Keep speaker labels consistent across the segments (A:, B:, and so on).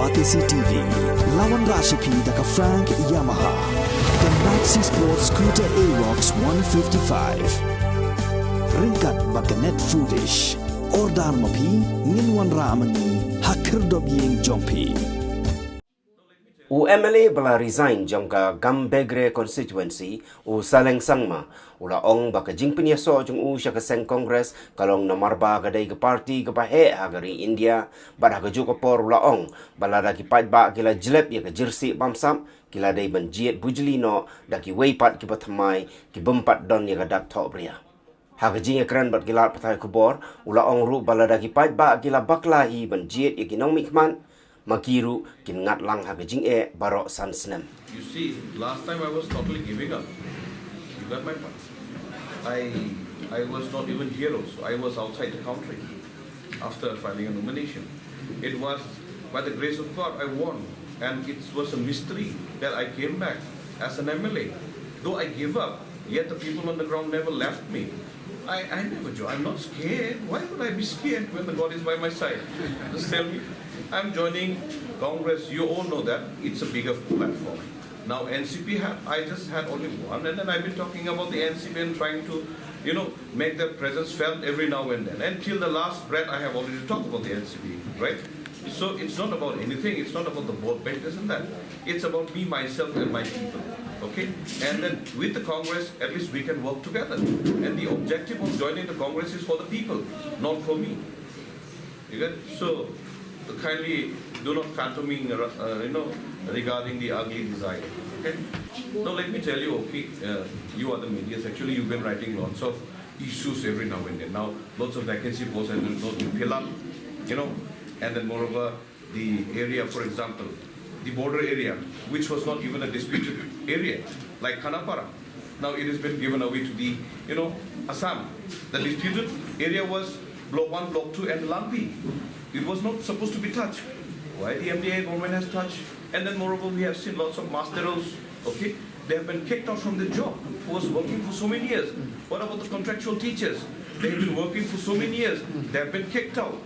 A: Batisi TV, Lawan Rashipi Daka Frank Yamaha, the Maxi Sports Scooter Arox 155, Ringkat Bakanet Foodish, Ordar Mapi, Ninwan Ramani, Hakir Dobying Jompi.
B: U MLA bala resign jangka Gambegre constituency u Saleng Sangma ula ong baka jing penyaso jung u sya keseng kongres kalong namarba gadai ke parti ke pahe agari India bada ke juga por ula ong bala daki Paidbah kila jelep ya ke jersey Bamsap kila dai ban Jied Bujli no daki weipat ki pathamai ki bempat don ya ke dak tok bria. Hak jing ekran bat kila patai kubor ula ong ru bala daki Paidbah kila baklahi ban Jied ya kinong mikman Makiru kin ngat lang hagajing barok san snem.
C: You see, last time I was totally giving up. You got my point. I was not even hero, so I was outside the country after filing a nomination. It was by the grace of God I won, and it was a mystery that I came back as an MLA. Though I gave up, yet the people on the ground never left me. I never joined. I'm not scared. Why would I be scared when the God is by my side? Just tell me. I'm joining Congress. You all know that it's a bigger platform. Now NCP I just had only one, and then I've been talking about the NCP and trying to, make their presence felt every now and then. And till the last breath, I have already talked about the NCP, right? So it's not about anything. It's not about the board papers and that. It's about me, myself, and my people. Okay? And then with the Congress, at least we can work together. And the objective of joining the Congress is for the people, not for me. You get? So kindly do not phantom me, regarding the ugly design. Okay? Now let me tell you, okay, you are the media. Actually, you've been writing lots of issues every now and then. Now, lots of vacancy posts have been filled up, and then moreover, the area, for example, the border area, which was not even a disputed area, like Khanapara. Now it has been given away to the, Assam. The disputed area was Block 1, Block 2, and Lampi. It was not supposed to be touched. Why the MDA government has touched? And then moreover, we have seen lots of masteros, okay? They have been kicked out from the job, who was working for so many years. What about the contractual teachers? They have been working for so many years. They have been kicked out.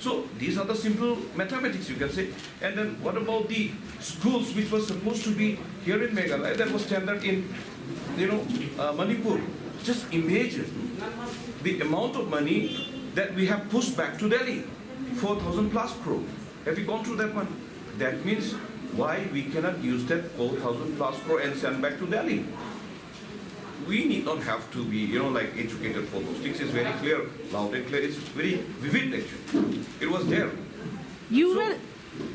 C: So these are the simple mathematics, you can say. And then what about the schools which were supposed to be here in Meghalaya that was tendered in, Manipur? Just imagine the amount of money that we have pushed back to Delhi. 4,000 plus crore. Have you gone through that one? That means why we cannot use that 4,000 plus crore and send back to Delhi. We need not have to be, educated for those things. It's very clear, loud and clear. It's very vivid actually. It was there.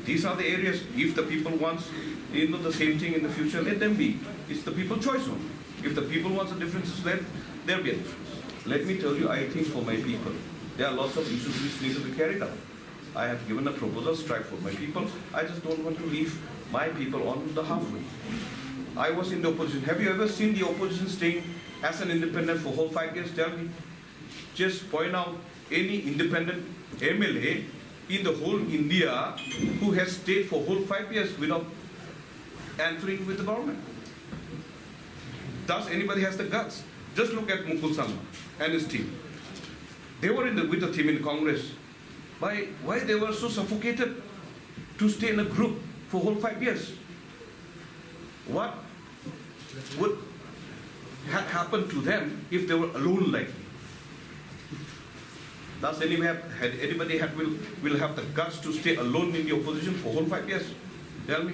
C: These are the areas. If the people want, the same thing in the future, let them be. It's the people choice one. If the people want a difference, let there be a difference. Let me tell you, I think for my people, there are lots of issues which need to be carried out. I have given a proposal strike for my people. I just don't want to leave my people on the halfway. I was in the opposition. Have you ever seen the opposition staying as an independent for whole 5 years? Tell me. Just point out any independent MLA in the whole India who has stayed for whole 5 years without entering with the government. Does anybody has the guts? Just look at Mukul Sangma and his team. They were with the team in Congress. Why they were so suffocated to stay in a group for whole 5 years? What would have happened to them if they were alone like me? Does anybody will have the guts to stay alone in the opposition for whole 5 years? Tell me.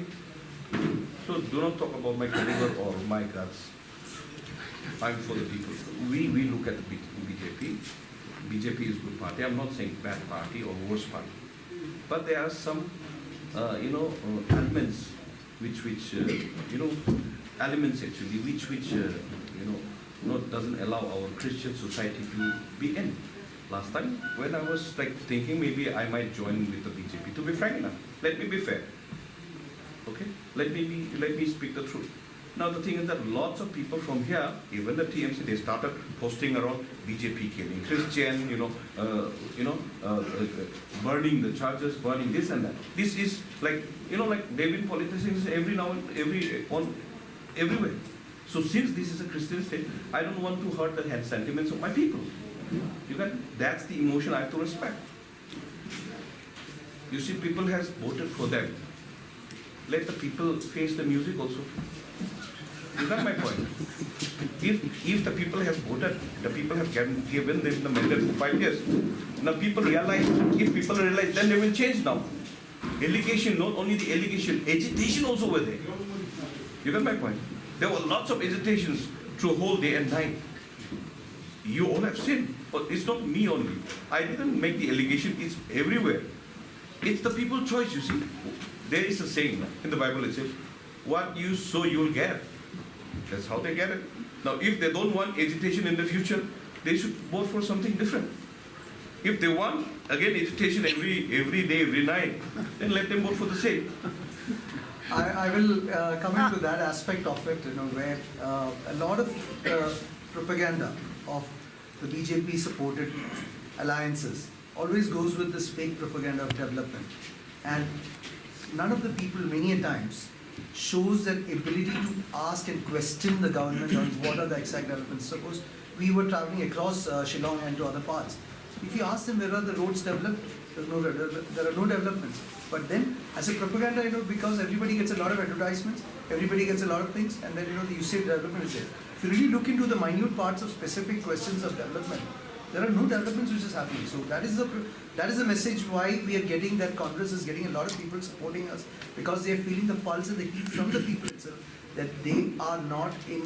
C: So do not talk about my caliber or my guts. I'm for the people. We look at the BJP. BJP is a good party. I'm not saying bad party or worse party, but there are some, elements elements actually which doesn't allow our Christian society to be in. Last time when I was thinking maybe I might join with the BJP. To be frank enough, let me be fair. Okay, let me speak the truth. Now the thing is that lots of people from here, even the TMC, they started posting around BJP killing Christian, burning the churches, burning this and that. This is they've been politicians everywhere. So since this is a Christian state, I don't want to hurt the sentiments of my people. That's the emotion I have to respect. You see, people has voted for them let the people face the music also. Is that my point? If the people have voted, the people have given them the mandate for 5 years. Now people realize, if people realize, then they will change now. Allegation, not only the allegation, agitation also were there. You get my point? There were lots of agitations through whole day and night. You all have seen, but it's not me only. I didn't make the allegation, it's everywhere. It's the people's choice, you see. There is a saying in the Bible, it says, what you sow, you will get. That's how they get it. Now, if they don't want agitation in the future, they should vote for something different. If they want, again, agitation every day, every night, then let them vote for the same.
D: I will come into that aspect of it, where a lot of propaganda of the BJP-supported alliances always goes with this fake propaganda of development. And none of the people, many a times, shows that ability to ask and question the government on what are the exact developments. Suppose we were traveling across Shillong and to other parts. If you ask them where are the roads developed, there are no developments. But then, as a propaganda, because everybody gets a lot of advertisements, everybody gets a lot of things, and then you say development is there. If you really look into the minute parts of specific questions of development, there are no developments which is happening. So that is the message why we are getting that Congress is getting a lot of people supporting us, because they are feeling the pulse and the heat from the people itself that they are not in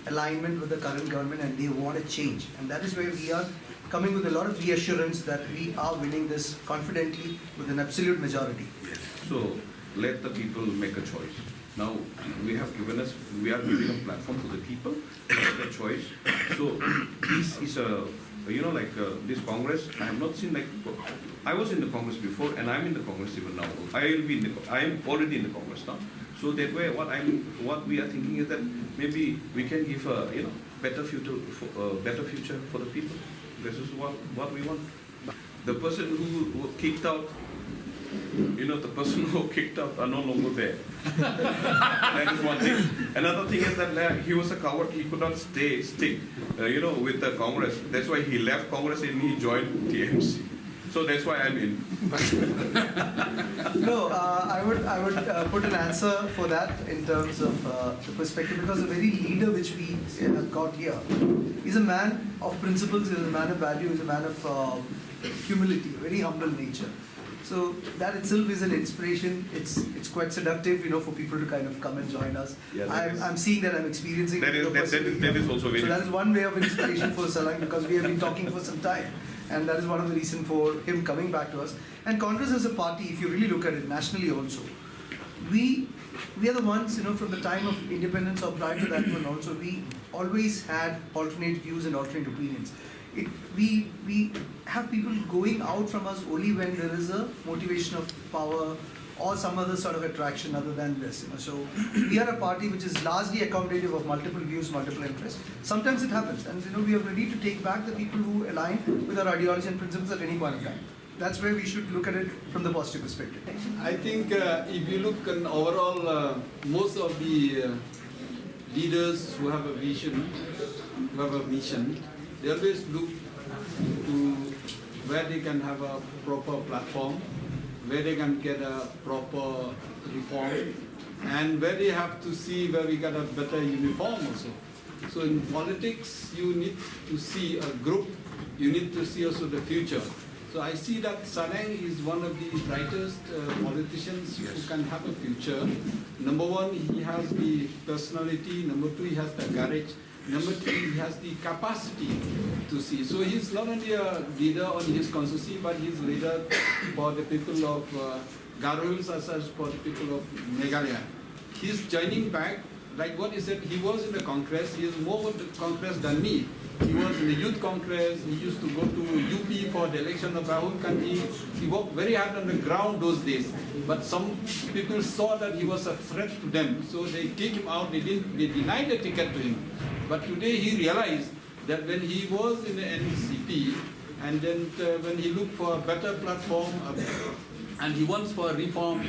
D: alignment with the current government and they want a change. And that is where we are coming with a lot of reassurance that we are winning this confidently with an absolute majority.
C: Yes. So let the people make a choice. Now we are giving a platform for the people, make a choice. So this is a, this Congress, I have not seen I was in the Congress before and I'm in the Congress even now. I am already in the Congress now. So that way what we are thinking is that maybe we can give a better future for the people. This is what we want. The person who kicked out, the person who kicked out are no longer there. That is one thing. Another thing is that he was a coward. He could not stick, with the Congress. That's why he left Congress and he joined TMC. So that's why I'm in.
D: No, I would put an answer for that in terms of the perspective, because the very leader which we have got here is a man of principles, is a man of value, is a man of humility, very humble nature. So that itself is an inspiration. It's quite seductive, for people to kind of come and join us. Yeah, I'm seeing that, I'm experiencing
C: that. That is also very.
D: So that is one way of inspiration for Salang, because we have been talking for some time. And that is one of the reasons for him coming back to us. And Congress as a party, if you really look at it nationally also, we are the ones, from the time of independence or prior to that one also, we always had alternate views and alternate opinions. We have people going out from us only when there is a motivation of power or some other sort of attraction other than this. So we are a party which is largely accommodative of multiple views, multiple interests. Sometimes it happens, and we are ready to take back the people who align with our ideology and principles at any point of time. That's where we should look at it from the positive perspective.
E: I think if you look in overall, most of the leaders who have a vision, they always look to where they can have a proper platform, where they can get a proper reform, and where they have to see where we get a better uniform also. So in politics, you need to see a group, you need to see also the future. So I see that Salang is one of the brightest politicians who can have a future. Number one, he has the personality. Number two, he has the courage. Number three, he has the capacity to see. So he's not only a leader on his constituency, but he's a leader for the people of Garo Hills as well as for the people of Meghalaya. He's joining back, like what he said, he was in the Congress, he is more with the Congress than me. He was in the Youth Congress, he used to go to UP for the election of Rahul Gandhi. He worked very hard on the ground those days. But some people saw that he was a threat to them, so they kicked him out, they denied the ticket to him. But today he realized that when he was in the NCP, and then when he looked for a better platform, and he wants for a reform,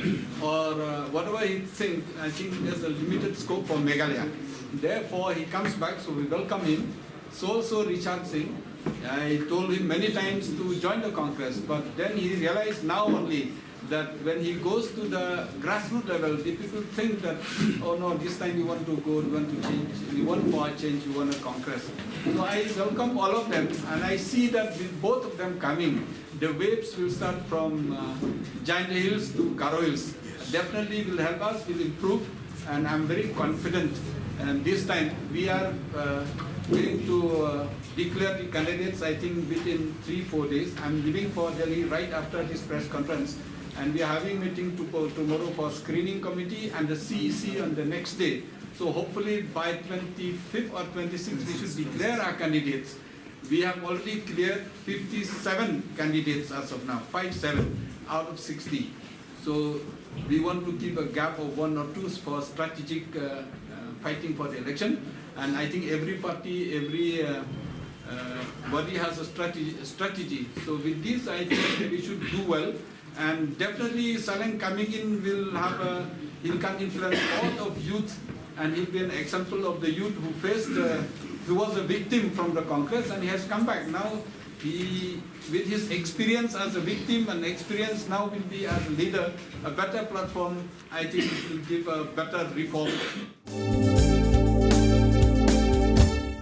E: or whatever he thinks, I think there's a limited scope for Meghalaya. Therefore, he comes back, so we welcome him. So also Richard Singh, I told him many times to join the Congress, but then he realized now only that when he goes to the grassroots level, the people think that, oh no, this time we want to go, we want to change, we want for a change, we want a congress. So I welcome all of them, and I see that with both of them coming, the waves will start from Giant Hills to Karo Hills. Definitely will help us, will improve, and I'm very confident. And this time we are going to declare the candidates, I think within 3-4 days. I'm leaving for Delhi right after this press conference. And we are having meeting tomorrow for screening committee and the CEC on the next day. So hopefully by 25th or 26th we should declare our candidates. We have already cleared 57 candidates as of now, 57 out of 60. So we want to keep a gap of 1 or 2 for strategic fighting for the election. And I think every party, every body has a strategy. So with this, I think we should do well. And definitely Saleng coming in will have he can influence all of youth, and he'll be an example of the youth who faced, who was a victim from the Congress, and he has come back. Now he, with his experience as a victim and experience now will be as a leader, a better platform, I think it will give a better reform.